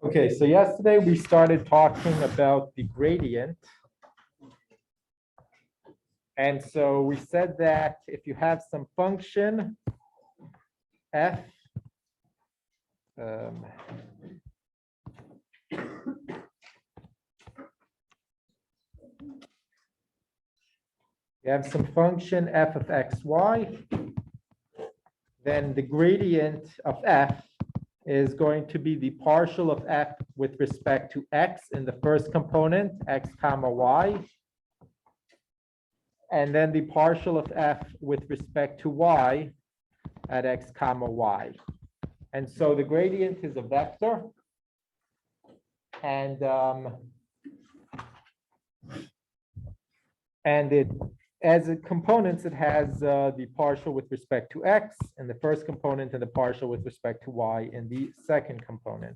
Okay, so yesterday we started talking about the gradient. And so we said that if you have some function f, you have some function f of xy, then the gradient of f is going to be the partial of f with respect to x in the first component, x comma y, and then the partial of f with respect to y at x comma y. And so the gradient is a vector, and it, as it components, it has the partial with respect to x in the first component and the partial with respect to y in the second component.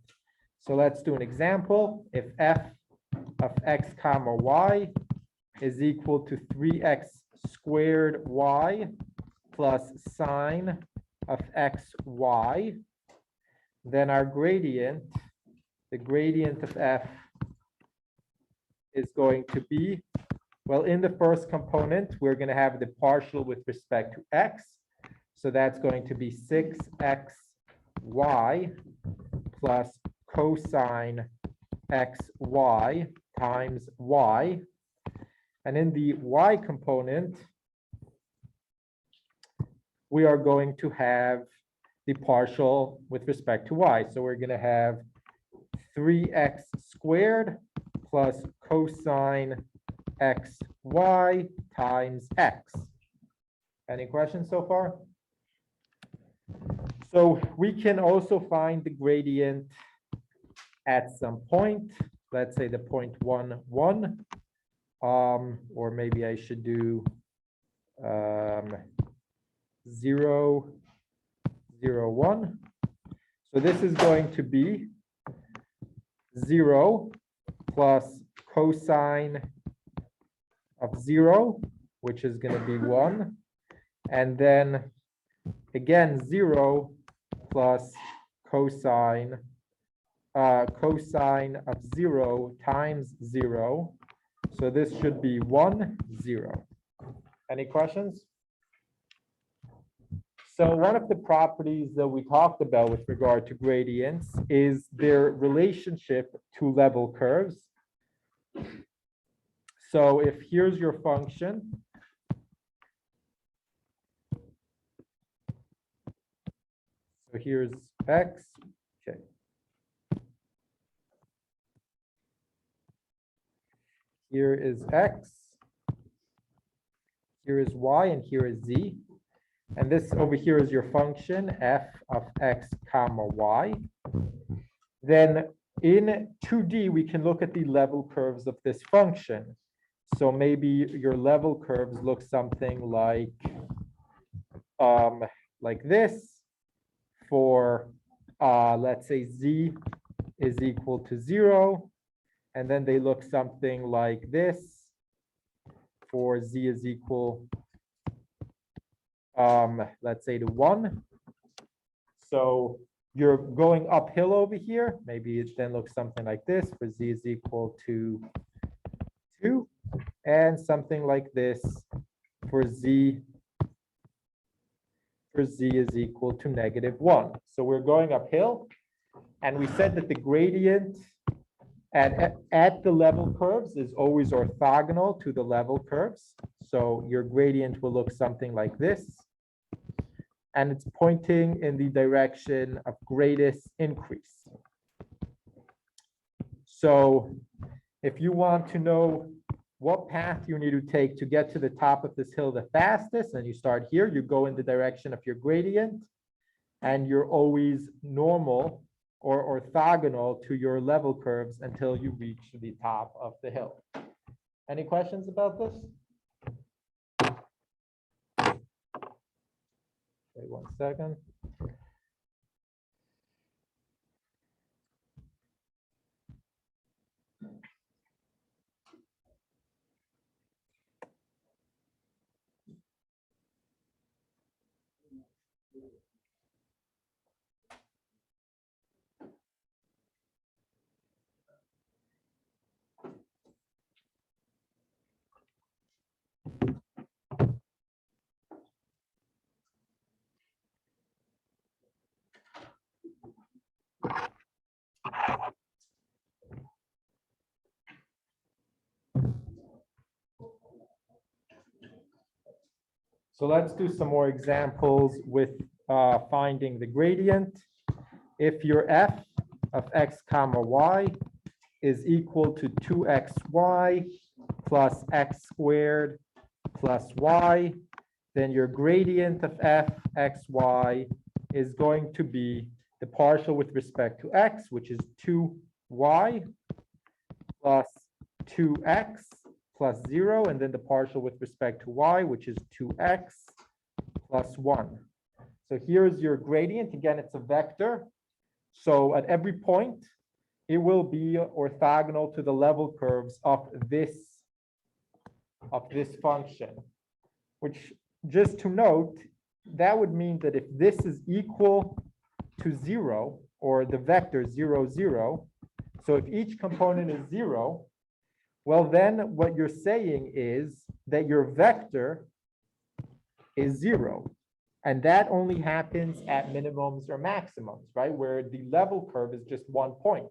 So let's do an example. If f of x comma y is equal to 3x squared y plus sine of xy, then our gradient, the gradient of f, is going to be, well, in the first component, we're going to have the partial with respect to x. So that's going to be 6xy plus cosine xy times y. And in the y component, we are going to have the partial with respect to y. So we're going to have 3x squared plus cosine xy times x. Any questions so far? So we can also find the gradient at some point. Let's say the point 1, 1. Or maybe I should do 0, 0, 1. So this is going to be 0 plus cosine of 0, which is going to be 1. And then again, 0 plus cosine of 0 times 0. So this should be 1, 0. Any questions? So one of the properties that we talked about with regard to gradients is their relationship to level curves. So if here's your function, so here's x, okay. Here is x, here is y, and here is z. And this over here is your function f of x comma y. Then in 2D, we can look at the level curves of this function. So maybe your level curves look something like this for, let's say, z is equal to 0. And then they look something like this for z is equal, let's say, to 1. So you're going uphill over here. Maybe it then looks something like this for z is equal to 2. And something like this for z is equal to -1. So we're going uphill. And we said that the gradient at the level curves is always orthogonal to the level curves. So your gradient will look something like this. And it's pointing in the direction of greatest increase. So if you want to know what path you need to take to get to the top of this hill the fastest, and you start here, you go in the direction of your gradient, and you're always normal or orthogonal to your level curves until you reach the top of the hill. Any questions about this? Wait 1 second. So let's do some more examples with finding the gradient. If your f of x comma y is equal to 2xy plus x squared plus y, then your gradient of f xy is going to be the partial with respect to x, which is 2y plus 2x plus 0, and then the partial with respect to y, which is 2x plus 1. So here's your gradient. Again, it's a vector. So at every point, it will be orthogonal to the level curves of this function, which, just to note, that would mean that if this is equal to 0, or the vector 0, 0, so if each component is 0, well, then what you're saying is that your vector is 0. And that only happens at minimums or maximums, right? Where the level curve is just 1 point.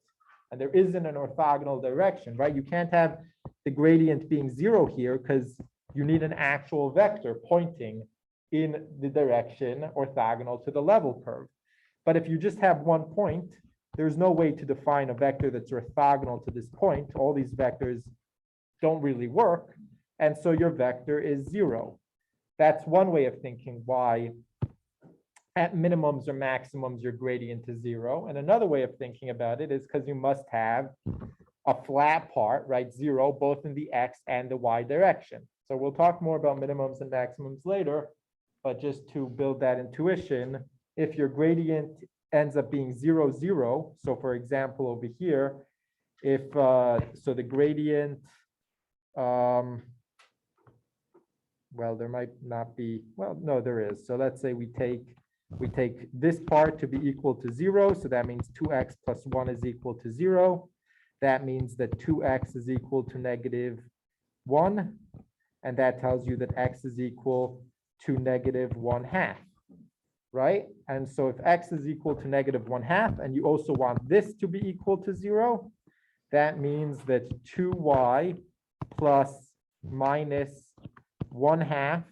And there isn't an orthogonal direction, right? You can't have the gradient being 0 here because you need an actual vector pointing in the direction orthogonal to the level curve. But if you just have 1 point, there's no way to define a vector that's orthogonal to this point. All these vectors don't really work. And so your vector is 0. That's one way of thinking why at minimums or maximums your gradient is 0. And another way of thinking about it is because you must have a flat part, right? 0, both in the x and the y direction. So we'll talk more about minimums and maximums later, but just to build that intuition, if your gradient ends up being 0, 0, so for example, over here, if, so the gradient, well, there might not be, well, no, there is. So let's say we take this part to be equal to 0. So that means 2x plus 1 is equal to 0. That means that 2x is equal to -1. And that tells you that x is equal to -1/2, right? And so if x is equal to -1/2, and you also want this to be equal to 0, that means that 2y plus minus 1/2,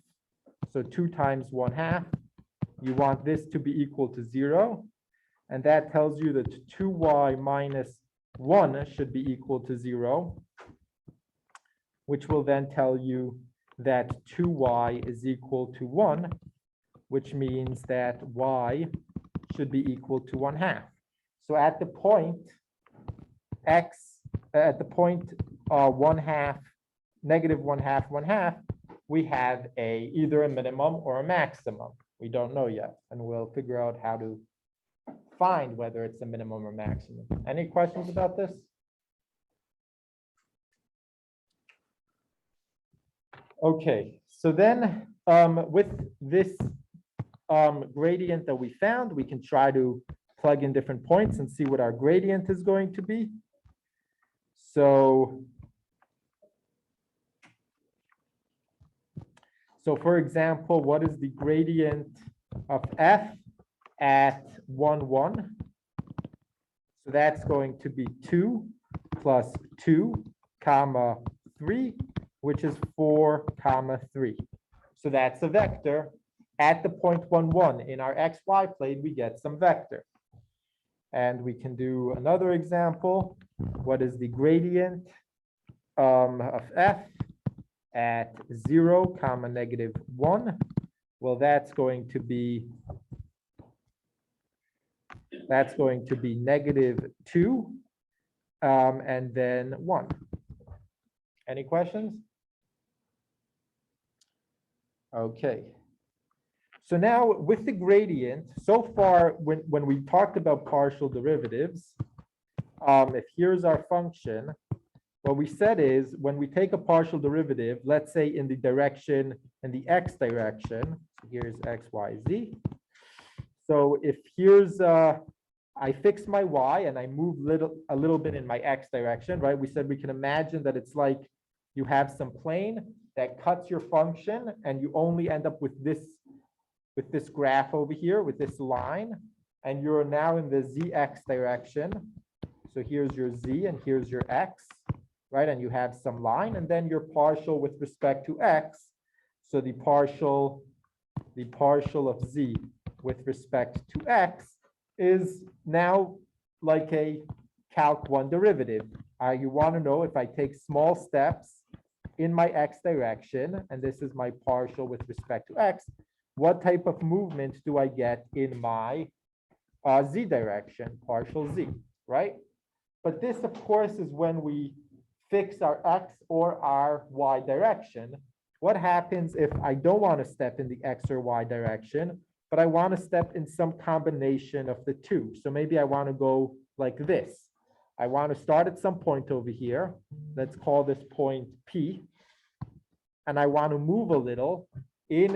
so 2 times 1/2, you want this to be equal to 0. And that tells you that 2y minus 1 should be equal to 0, which will then tell you that 2y is equal to 1, which means that y should be equal to 1/2. So at the point x, at the point 1/2, -1/2, 1/2, we have either a minimum or a maximum. We don't know yet, and we'll figure out how to find whether it's a minimum or maximum. Any questions about this? Okay, so then with this gradient that we found, we can try to plug in different points and see what our gradient is going to be. So for example, what is the gradient of f at 1, 1? So that's going to be 2 plus 2 comma 3, which is 4 comma 3. So that's a vector. At the point 1, 1 in our xy plane, we get some vector. And we can do another example. What is the gradient of f at 0 comma -1? Well, that's going to be That's going to be -2 and then 1. Any questions? Okay. So now with the gradient, so far when we talked about partial derivatives, if here's our function, what we said is when we take a partial derivative, let's say in the direction, in the x direction, so here's x, y, z. So if here's, I fix my y and I move a little bit in my x direction, right? We said we can imagine that it's like you have some plane that cuts your function and you only end up with this graph over here, with this line, and you're now in the zx direction. So here's your z and here's your x, right? And you have some line, and then your partial with respect to x. So the partial of z with respect to x is now like a calc 1 derivative. You want to know if I take small steps in my x direction, and this is my partial with respect to x, what type of movement do I get in my z direction, partial z, right? But this, of course, is when we fix our x or our y direction. What happens if I don't want to step in the x or y direction, but I want to step in some combination of the two? So maybe I want to go like this. I want to start at some point over here. Let's call this point P. And I want to move a little in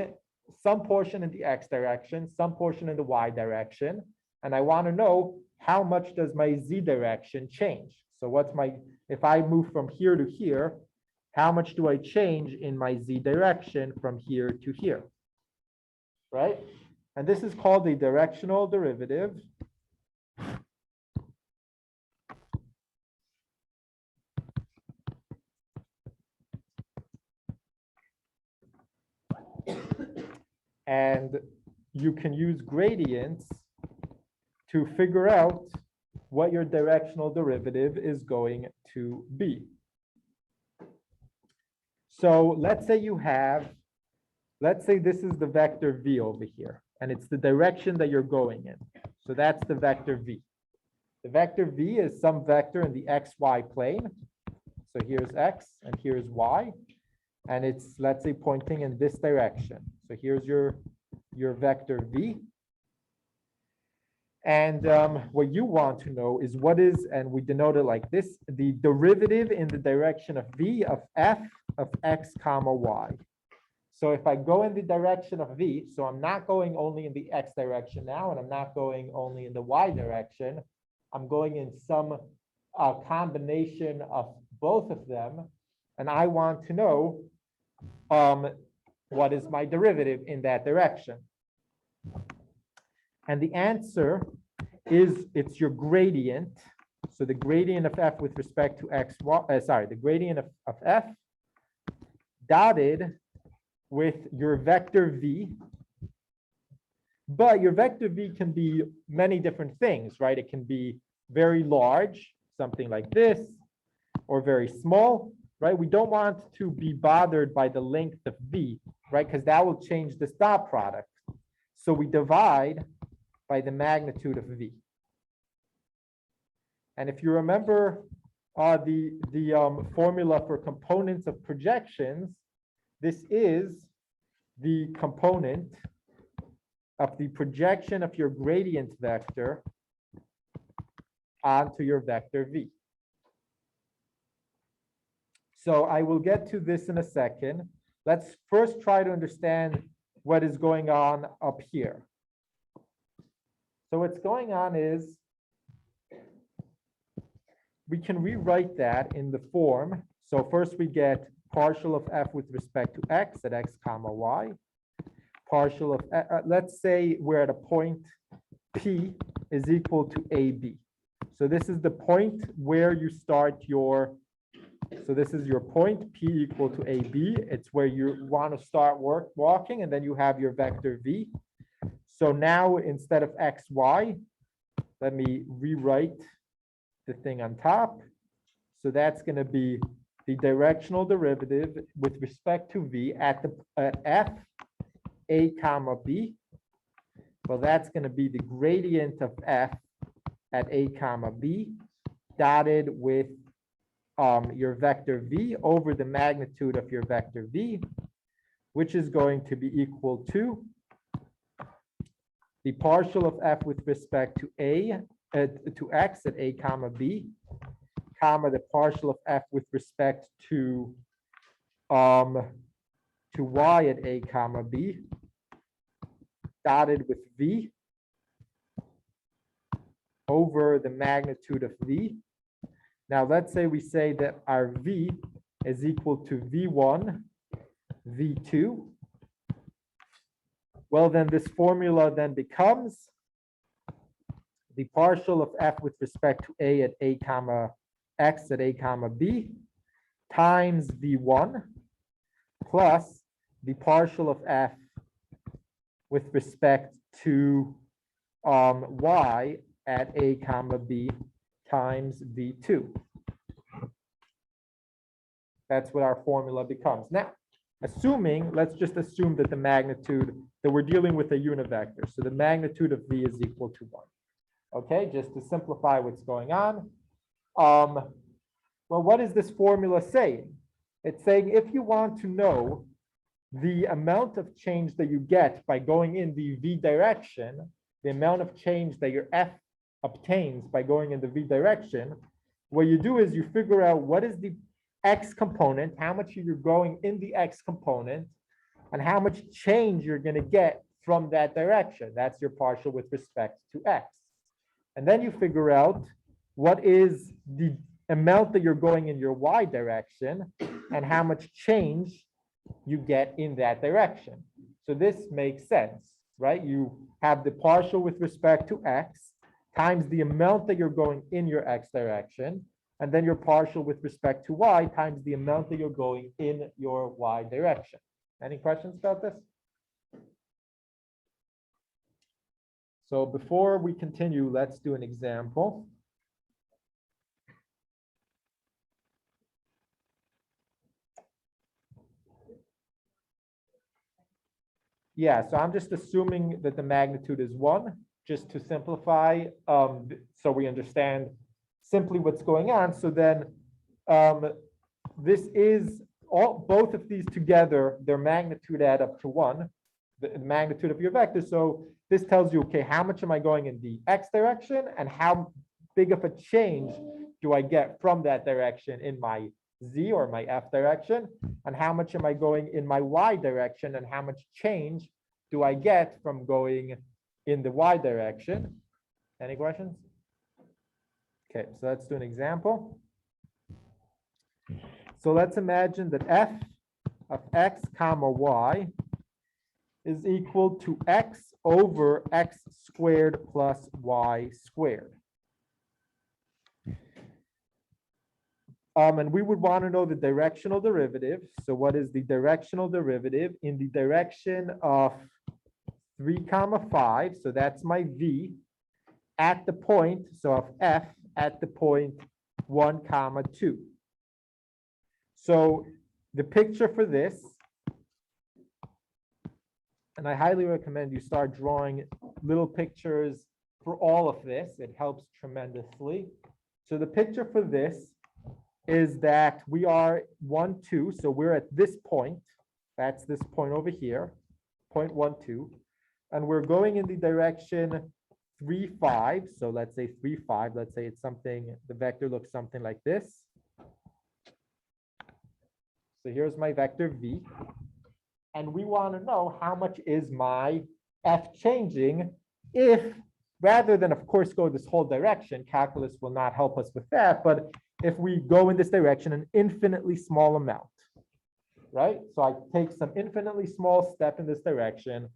some portion in the x direction, some portion in the y direction. And I want to know how much does my z direction change? So what's my, if I move from here to here, how much do I change in my z direction from here to here, right? And this is called the directional derivative. And you can use gradients to figure out what your directional derivative is going to be. So let's say you have, let's say this is the vector v over here, and it's the direction that you're going in. So that's the vector v. The vector v is some vector in the xy plane. So here's x and here's y. And it's, let's say, pointing in this direction. So here's your vector v. And what you want to know is what is, and we denote it like this, the derivative in the direction of v of f of x comma y. So if I go in the direction of v, so I'm not going only in the x direction now, and I'm not going only in the y direction, I'm going in some combination of both of them. And I want to know what is my derivative in that direction. And the answer is it's your gradient. So the gradient of f with respect to x, the gradient of f dotted with your vector v. But your vector v can be many different things, right? It can be very large, something like this, or very small, right? We don't want to be bothered by the length of v, right? Because that will change this dot product. So we divide by the magnitude of v. And if you remember the formula for components of projections, this is the component of the projection of your gradient vector onto your vector v. So I will get to this in a second. Let's first try to understand what is going on up here. So what's going on is we can rewrite that in the form. So first we get partial of f with respect to x at x comma y. Partial of, let's say we're at a point P is equal to AB. So this is the point where you start your, so this is your point P equal to AB. It's where you want to start walking, and then you have your vector V. So now instead of x, y, let me rewrite the thing on top. So that's going to be the directional derivative with respect to V at f, a comma b. Well, that's going to be the gradient of f at a comma b dotted with your vector v over the magnitude of your vector v, which is going to be equal to the partial of f with respect to to x at a comma b, comma the partial of f with respect to y at a comma b dotted with v over the magnitude of v. Now let's say we say that our v is equal to v1, v2. Well, then this formula then becomes the partial of f with respect to a at a comma x at a comma b times v1 plus the partial of f with respect to y at a comma b times v2. That's what our formula becomes. Now, let's just assume that the magnitude, that we're dealing with a unit vector. So the magnitude of v is equal to 1. Okay, just to simplify what's going on. Well, what is this formula saying? It's saying if you want to know the amount of change that you get by going in the v direction, the amount of change that your f obtains by going in the v direction, what you do is you figure out what is the x component, how much you're going in the x component, and how much change you're going to get from that direction. That's your partial with respect to x. And then you figure out what is the amount that you're going in your y direction and how much change you get in that direction. So this makes sense, right? You have the partial with respect to x times the amount that you're going in your x direction, and then your partial with respect to y times the amount that you're going in your y direction. Any questions about this? So before we continue, let's do an example. Yeah, so I'm just assuming that the magnitude is 1, just to simplify, so we understand simply what's going on. So then this is both of these together, their magnitude add up to 1, the magnitude of your vector. So this tells you, okay, how much am I going in the x direction and how big of a change do I get from that direction in my z or my f direction, and how much am I going in my y direction and how much change do I get from going in the y direction. Any questions? Okay, so let's do an example. So let's imagine that f of x comma y is equal to x over x squared plus y squared. And we would want to know the directional derivative. So what is the directional derivative in the direction of 3 comma 5? So that's my v at the point, so of f at the point 1 comma 2. So the picture for this, and I highly recommend you start drawing little pictures for all of this. It helps tremendously. So the picture for this is that we are 1, 2. So we're at this point. That's this point over here, point 1, 2. And we're going in the direction 3, 5. So let's say 3, 5. Let's say it's something, the vector looks something like this. So here's my vector v. And we want to know how much is my f changing if, rather than, of course, go this whole direction, calculus will not help us with that, but if we go in this direction an infinitely small amount, right? So I take some infinitely small step in this direction.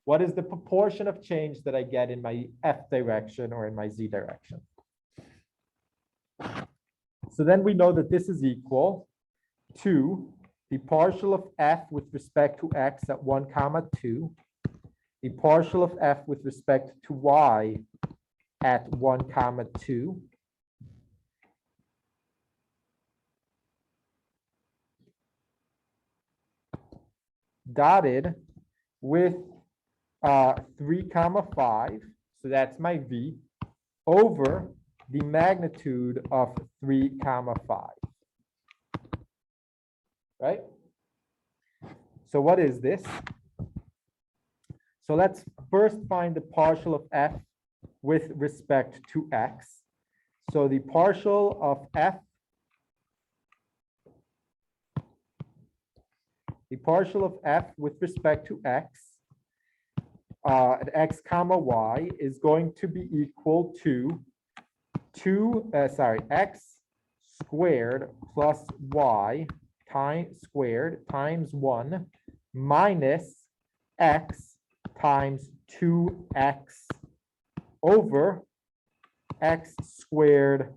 What is the proportion of change that I get in my f direction or in my z direction? So then we know that this is equal to the partial of f with respect to x at 1 comma 2, the partial of f with respect to y at 1 comma 2, dotted with 3 comma 5. So that's my v. over the magnitude of 3 comma 5. Right? So what is this? So let's first find the partial of f with respect to x. So the partial of f, with respect to x at x comma y is going to be equal to x squared plus y squared times 1 minus x times 2x over x squared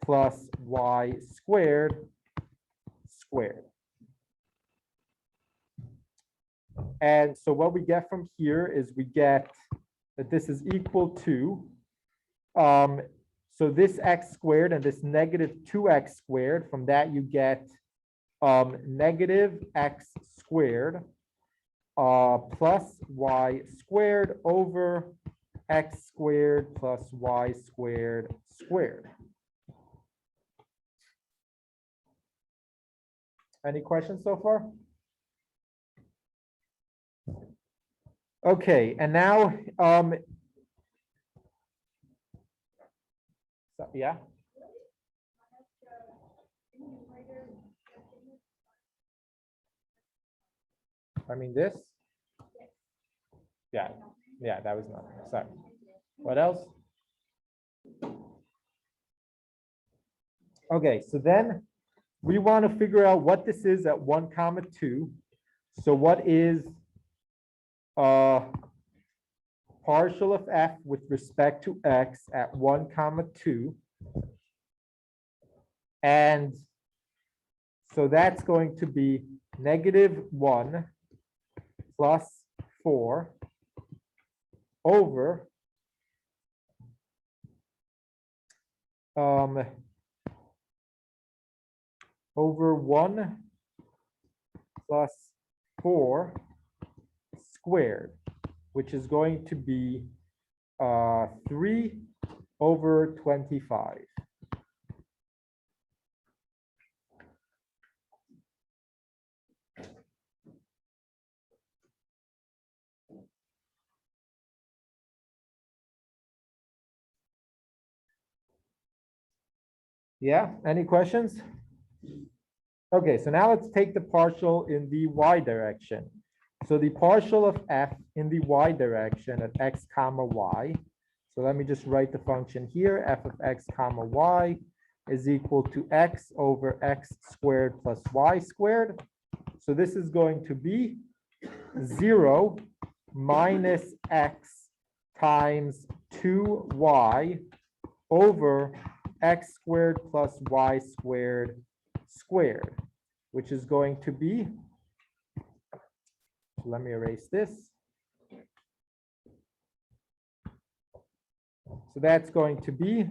plus y squared squared. And so what we get from here is we get that this is equal to, so this x squared and this negative 2x squared, from that you get negative x squared plus y squared over x squared plus y squared squared. Any questions so far? Okay, and now, yeah. I mean this? Yeah, that was not, sorry. What else? Okay, so then we want to figure out what this is at 1 comma 2. So what is partial of f with respect to x at 1 comma 2? And so that's going to be negative 1 plus 4 over over 1 plus 4 squared, which is going to be 3 over 25. Yeah, any questions? Okay, so now let's take the partial in the y direction. So the partial of f in the y direction at x comma y. So let me just write the function here. F of x comma y is equal to x over x squared plus y squared. So this is going to be 0 minus x times 2y over x squared plus y squared squared, which is going to be, let me erase this. So that's going to be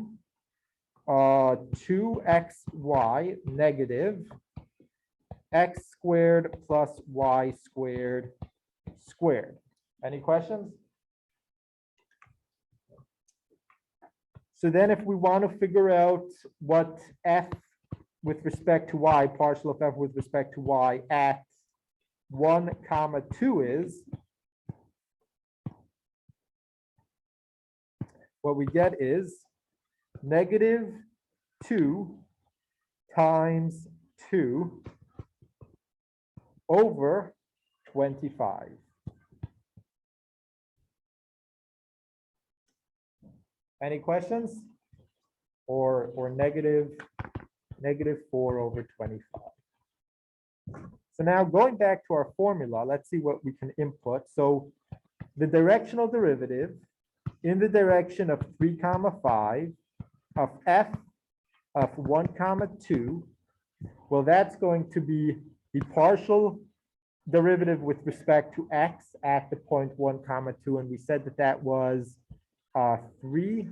2xy negative x squared plus y squared squared. Any questions? So then if we want to figure out what f with respect to y, partial of f with respect to y at 1 comma 2 is, what we get is negative 2 times 2 over 25. Any questions? Or negative 4 over 25. So now going back to our formula, let's see what we can input. So the directional derivative in the direction of 3 comma 5 of f of 1 comma 2, well, that's going to be the partial derivative with respect to x at the point 1 comma 2, and we said that that was 3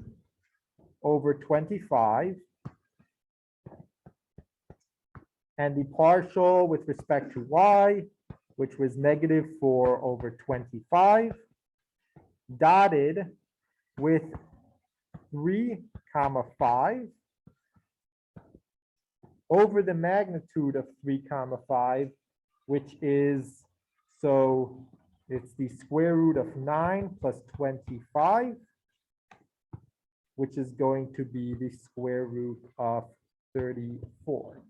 over 25, and the partial with respect to y, which was negative 4 over 25, dotted with 3, comma 5 over the magnitude of 3, comma 5, which is, so it's the square root of 9 plus 25, which is going to be the square root of 34.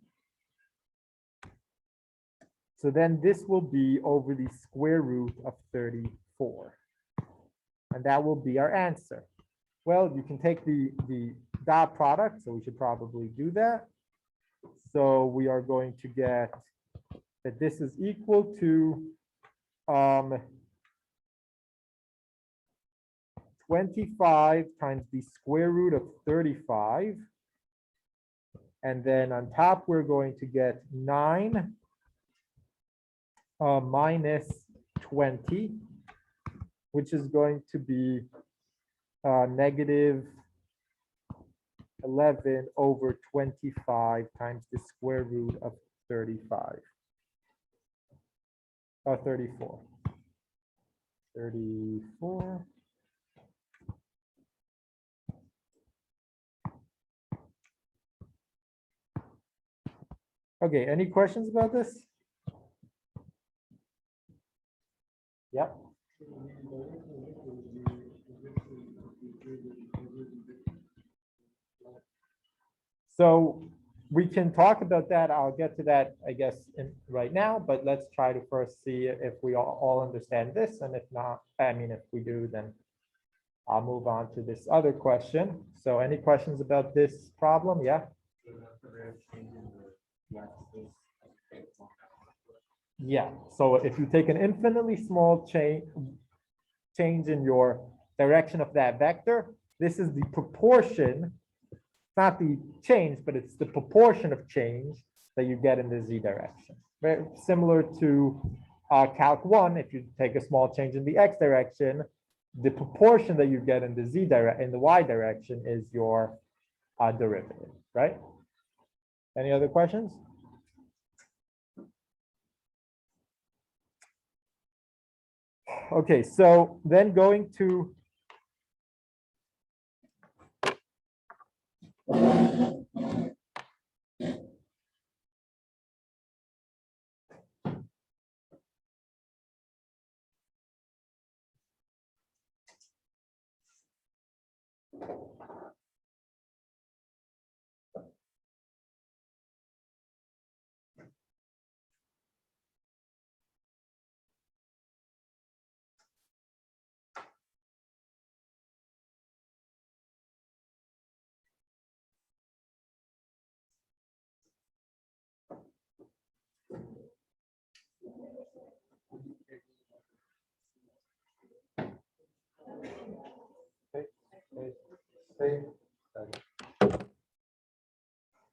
So then this will be over the square root of 34. And that will be our answer. Well, you can take the dot product, so we should probably do that. So we are going to get that this is equal to 25 times the square root of 35. And then on top, we're going to get 9 minus 20, which is going to be negative 11 over 25 times the square root of 35. 34. 34. Okay, any questions about this? Yep. So we can talk about that. I'll get to that, I guess, right now, but let's try to first see if we all understand this. And if not, I mean, if we do, then I'll move on to this other question. So any questions about this problem? Yeah. Yeah, so if you take an infinitely small change in your direction of that vector, this is the proportion, not the change, but it's the proportion of change that you get in the z direction. Very similar to Calc 1, if you take a small change in the x direction, the proportion that you get in the in the y direction is your derivative, right? Any other questions? Okay, so then going to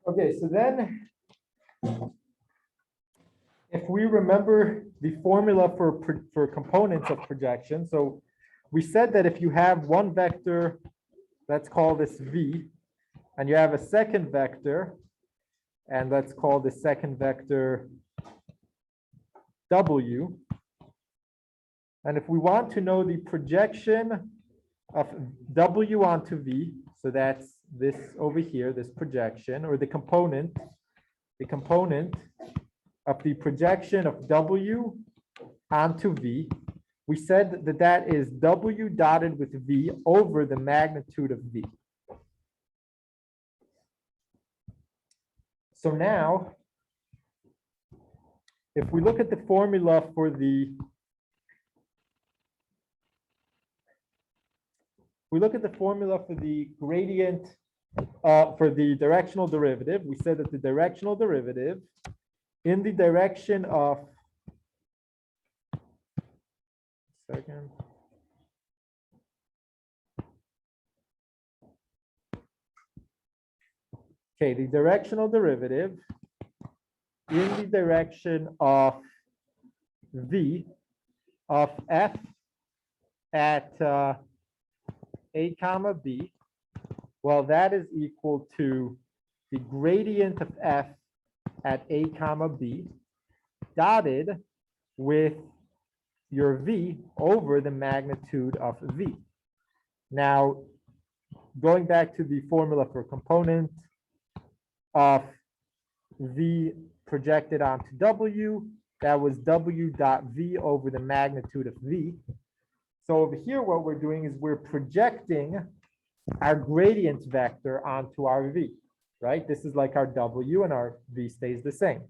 okay, so then if we remember the formula for components of projection, so we said that if you have one vector, let's call this v, and you have a second vector, and let's call the second vector w, and if we want to know the projection of w onto v, so that's this over here, this projection, or the component of the projection of w onto v, we said that that is w dotted with v over the magnitude of v. So now, if we look at the formula for the gradient for the directional derivative, we said that the directional derivative in the direction of the directional derivative in the direction of v of f at a comma b, well, that is equal to the gradient of f at a comma b dotted with your v over the magnitude of v. Now, going back to the formula for component of V projected onto W, that was W dot V over the magnitude of V. So over here, what we're doing is we're projecting our gradient vector onto our V, right? This is like our W and our V stays the same.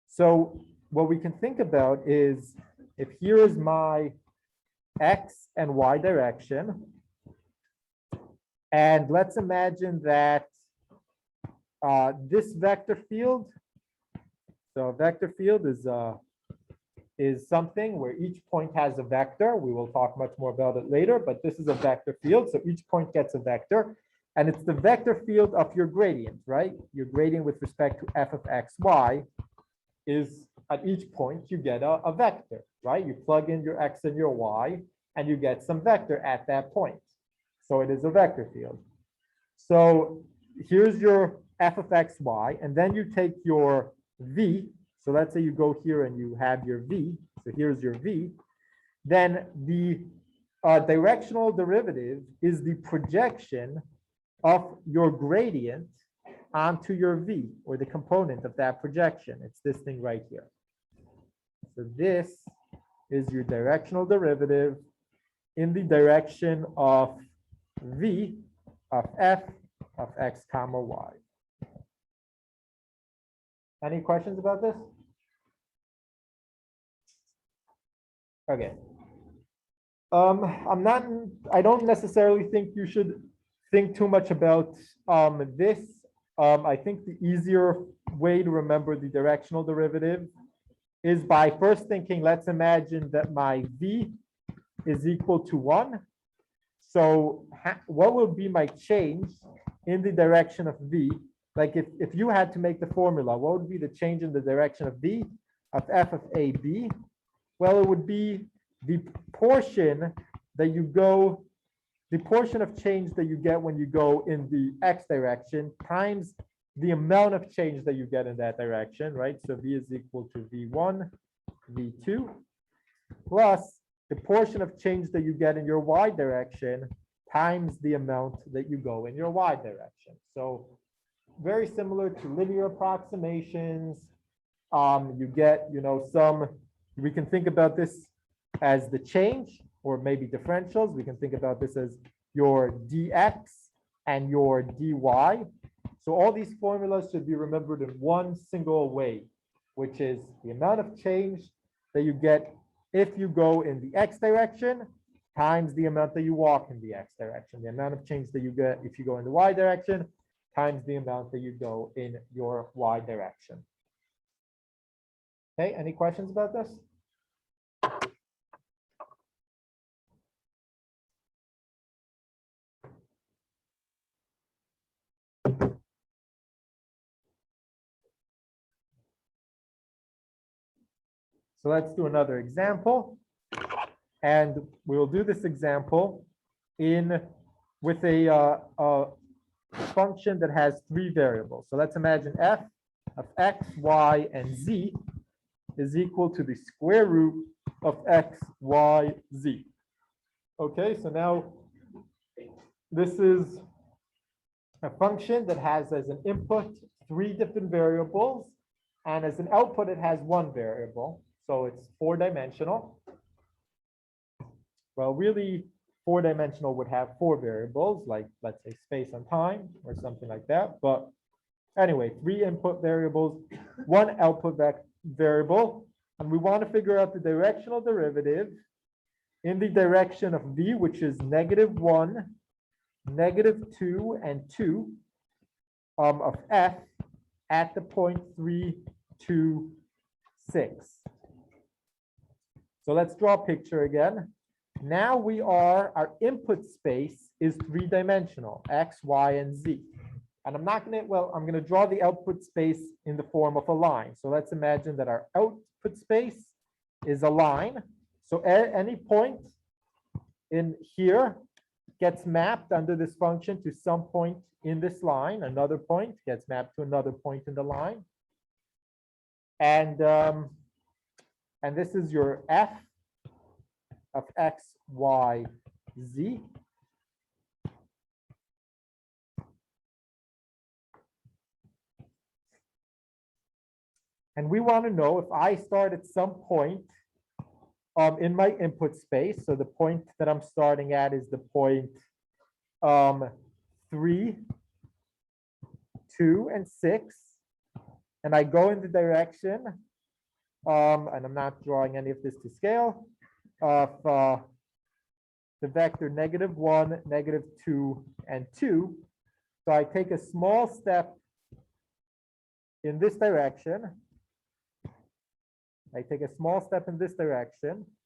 So what we can think about is if here is my X and Y direction, and let's imagine that this vector field, so vector field is something where each point has a vector. We will talk much more about it later, but this is a vector field. So each point gets a vector, and it's the vector field of your gradient, right? Your gradient with respect to f of x, y is at each point you get a vector, right? You plug in your x and your y, and you get some vector at that point. So it is a vector field. So here's your f of x, y, and then you take your v. So let's say you go here and you have your v. So here's your v. Then the directional derivative is the projection of your gradient onto your v, or the component of that projection. It's this thing right here. So this is your directional derivative in the direction of v of f of x comma y. Any questions about this? Okay. I don't necessarily think you should think too much about this. I think the easier way to remember the directional derivative is by first thinking, let's imagine that my v is equal to 1. So what will be my change in the direction of v? Like if you had to make the formula, what would be the change in the direction of v of f of ab? Well, it would be the portion that you go, the portion of change that you get when you go in the x direction times the amount of change that you get in that direction, right? So v is equal to v1, v2, plus the portion of change that you get in your y direction times the amount that you go in your y direction. So very similar to linear approximations. You get, we can think about this as the change, or maybe differentials. We can think about this as your dx and your dy. So all these formulas should be remembered in one single way, which is the amount of change that you get if you go in the x direction times the amount that you walk in the x direction. The amount of change that you get if you go in the y direction times the amount that you go in your y direction. Okay, any questions about this? So let's do another example. And we'll do this example with a function that has 3 variables. So let's imagine f of x, y, and z is equal to the square root of x, y, z. Okay, so now this is a function that has as an input 3 different variables, and as an output it has 1 variable. So it's 4-dimensional. Well, really 4-dimensional would have 4 variables, like let's say space and time or something like that. But anyway, 3 input variables, 1 output variable, and we want to figure out the directional derivative in the direction of v, which is -1, -2, and 2 of f at the point 3, 2, 6. So let's draw a picture again. Now our input space is 3-dimensional, x, y, and z. And I'm going to draw the output space in the form of a line. So let's imagine that our output space is a line. So at any point in here gets mapped under this function to some point in this line. Another point gets mapped to another point in the line. And this is your f of x, y, z. And we want to know if I start at some point in my input space. So the point that I'm starting at is the point 3, 2, and 6. And I go in the direction, and I'm not drawing any of this to scale, of the vector -1, -2, and 2. So I take a small step in this direction. I take a small step in this direction.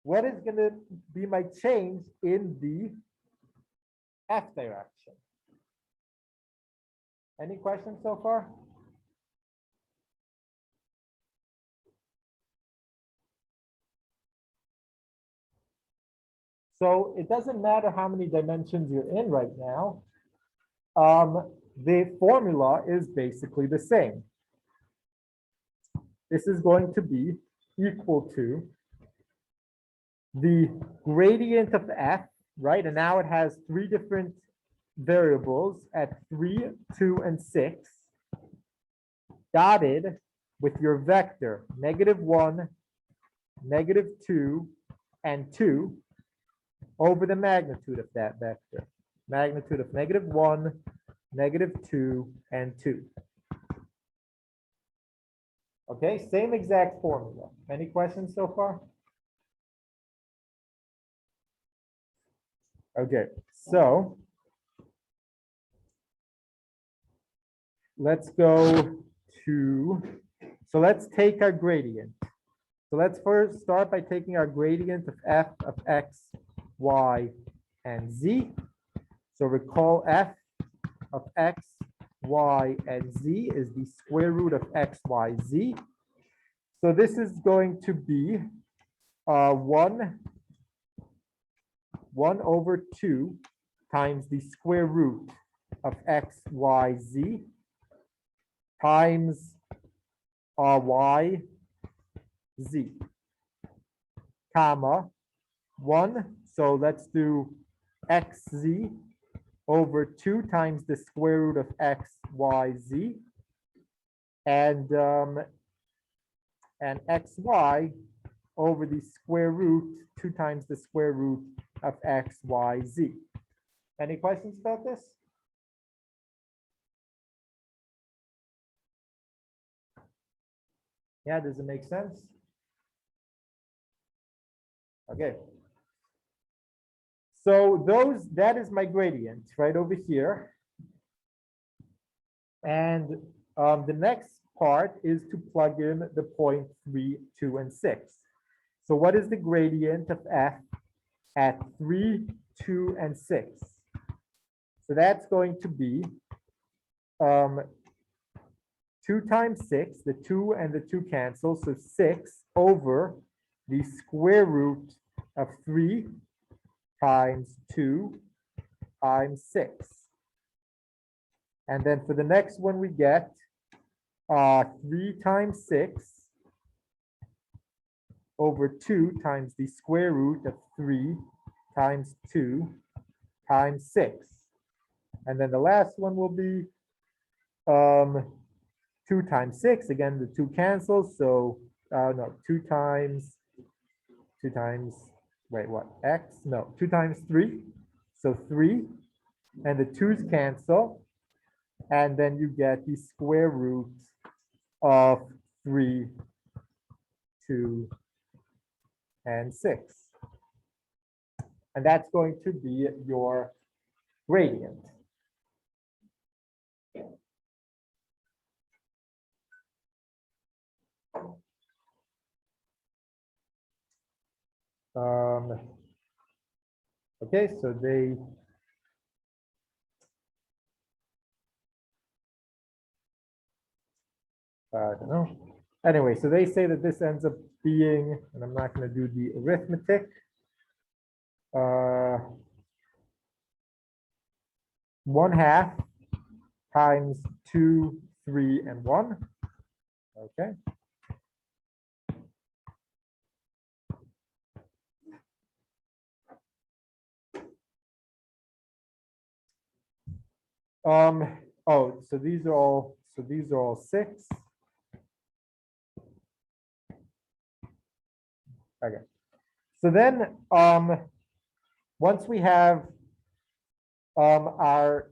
What is going to be my change in the F direction? Any questions so far? So it doesn't matter how many dimensions you're in right now. The formula is basically the same. This is going to be equal to the gradient of F, right? And now it has 3 different variables at 3, 2, and 6, dotted with your vector -1, -2, and 2 over the magnitude of that vector. Magnitude of -1, -2, and 2. Okay, same exact formula. Any questions so far? Okay, so let's go to, so let's take our gradient. So let's first start by taking our gradient of f of x, y, and z. So recall f of x, y, and z is the square root of x, y, z. So this is going to be 1 over 2 times the square root of x, y, z times y, z, comma 1. So let's do xz over 2 times the square root of x, y, z, and xy over the square root 2 times the square root of x, y, z. Any questions about this? Yeah, does it make sense? Okay. So that is my gradient right over here. And the next part is to plug in the point 3, 2, and 6. So what is the gradient of f at 3, 2, and 6? So that's going to be 2 times 6, the 2 and the 2 cancel, so 6 over the square root of 3 times 2 times 6. And then for the next one, we get 3 times 6 over 2 times the square root of 3 times 2 times 6. And then the last one will be 2 times 6. Again, the 2 cancels. So no, 2 times, wait, what? X? No, 2 times 3. So 3. And the 2's cancel. And then you get the square root of 3, 2, and 6. And that's going to be your gradient. Okay, so they I don't know. Anyway, so they say that this ends up being, and I'm not going to do the arithmetic. 1/2 times 2, 3, and 1. Okay. Oh, so these are all 6. Okay. So then, once we have our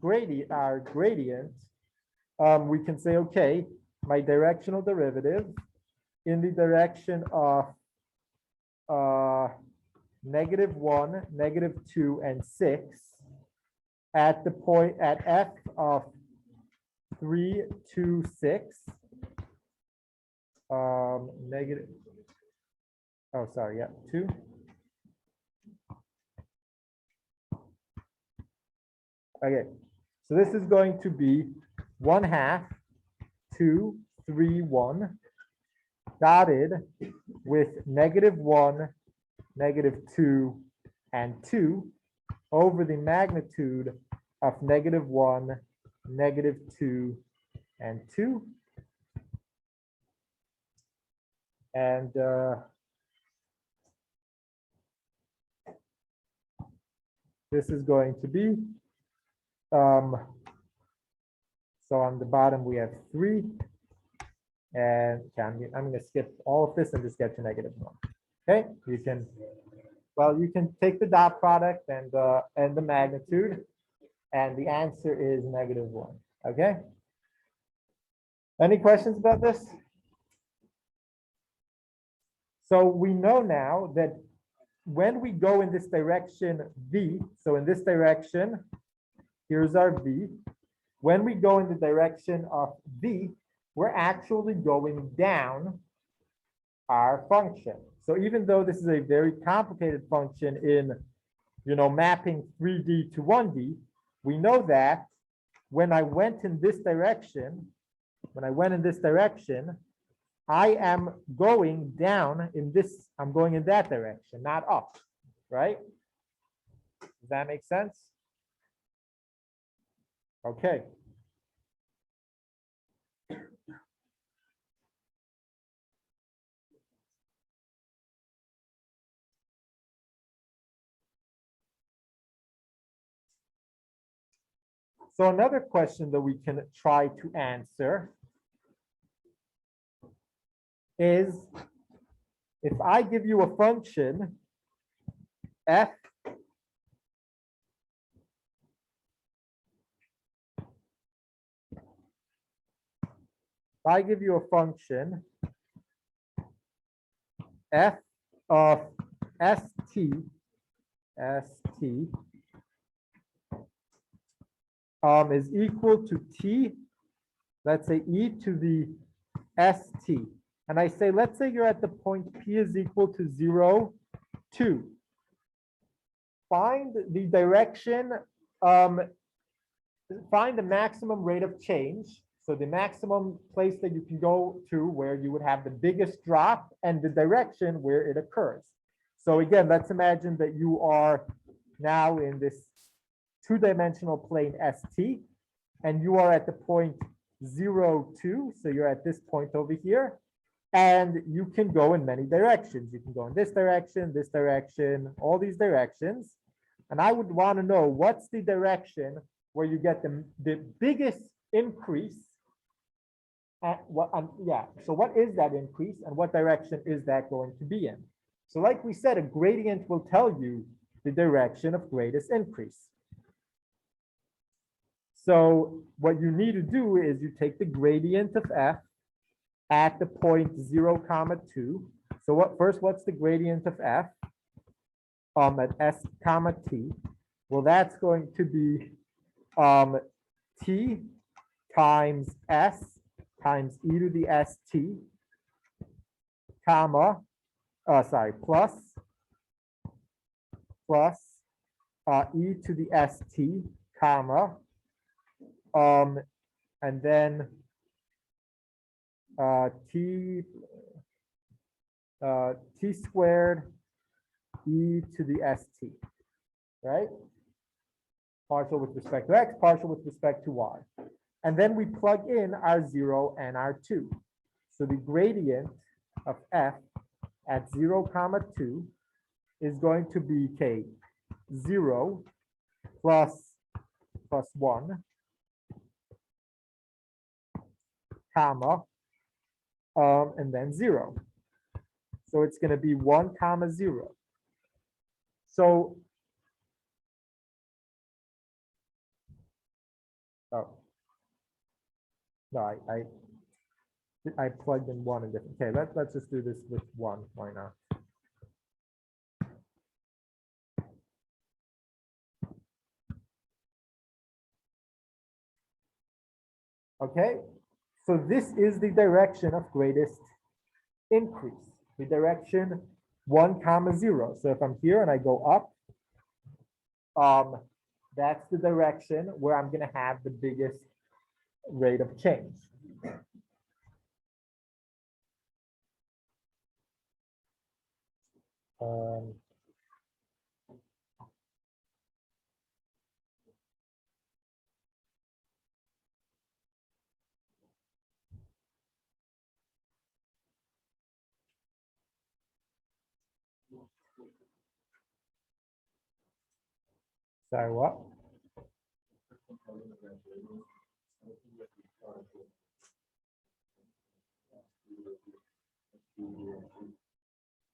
gradient, we can say, okay, my directional derivative in the direction of -1, -2, and 6 at the point at f of 3, 2, 6. Negative. Oh, sorry. Yeah, 2. Okay, so this is going to be 1/2, 2, 3, 1, dotted with -1, -2, and 2 over the magnitude of -1, -2, and 2. And this is going to be, so on the bottom we have 3. And I'm going to skip all of this and just get to -1. Okay, you can, well, you can take the dot product and the magnitude, and the answer is -1. Okay. Any questions about this? So we know now that when we go in this direction V, so in this direction, here's our V. When we go in the direction of V, we're actually going down our function. So even though this is a very complicated function in, mapping 3D to 1D, we know that when I went in this direction, I am going down in this, I'm going in that direction, not up, right? Does that make sense? Okay. So another question that we can try to answer is, if I give you a function f f of st is equal to t, let's say e to the st. And I say, let's say you're at the point p is equal to 0, 2. Find the direction, find the maximum rate of change. So the maximum place that you can go to where you would have the biggest drop, and the direction where it occurs. So again, let's imagine that you are now in this two-dimensional plane ST, and you are at the point 0, 2. So you're at this point over here, and you can go in many directions. You can go in this direction, all these directions. And I would want to know, what's the direction where you get the biggest increase? So what is that increase, and what direction is that going to be in? So like we said, a gradient will tell you the direction of greatest increase. So what you need to do is you take the gradient of f at the point 0, 2. So what's the gradient of f at s, t? Well, that's going to be t times s times e to the st, comma, plus e to the st, comma, and then t squared e to the st, right? Partial with respect to x, partial with respect to y. And then we plug in our 0 and our 2. So the gradient of f at 0, 2 is going to be 0 plus 1, comma, and then 0. So it's going to be 1, comma 0. So, oh, no, I plugged in 1 and different. Okay, let's just do this with 1. Why not? Okay, so this is the direction of greatest increase, the direction 1, comma 0. So if I'm here and I go up, that's the direction where I'm going to have the biggest rate of change. Sorry, what?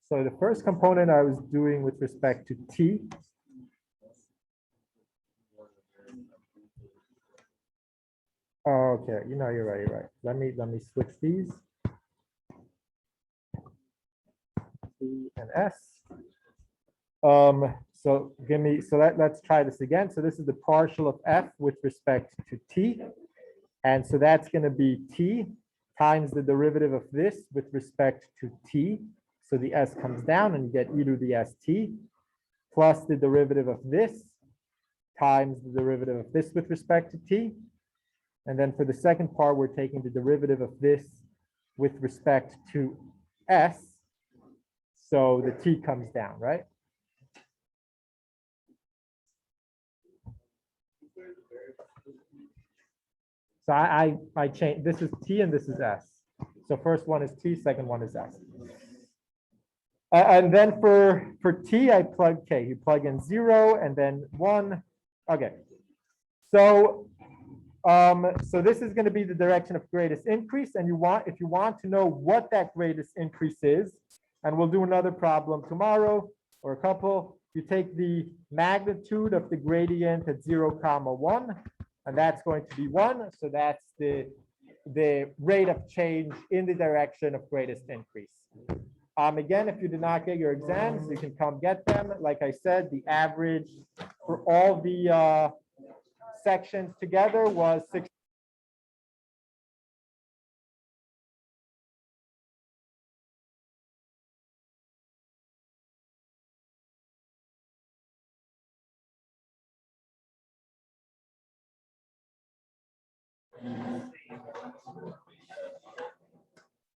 So the first component I was doing with respect to t. Okay, you're right. Let me switch these. T and S. So let's try this again. So this is the partial of f with respect to t. And so that's going to be t times the derivative of this with respect to t. So the s comes down and you get e to the st plus the derivative of this times the derivative of this with respect to t. And then for the second part, we're taking the derivative of this with respect to s. So the t comes down, right? So I change, this is t and this is s. So first one is t, second one is s. And then for t, I plug k. You plug in 0 and then 1. Okay. So this is going to be the direction of greatest increase. And if you want to know what that greatest increase is, and we'll do another problem tomorrow or a couple, you take the magnitude of the gradient at 0, comma 1, and that's going to be 1. So that's the rate of change in the direction of greatest increase. Again, if you did not get your exams, you can come get them. Like I said, the average for all the sections together was 6.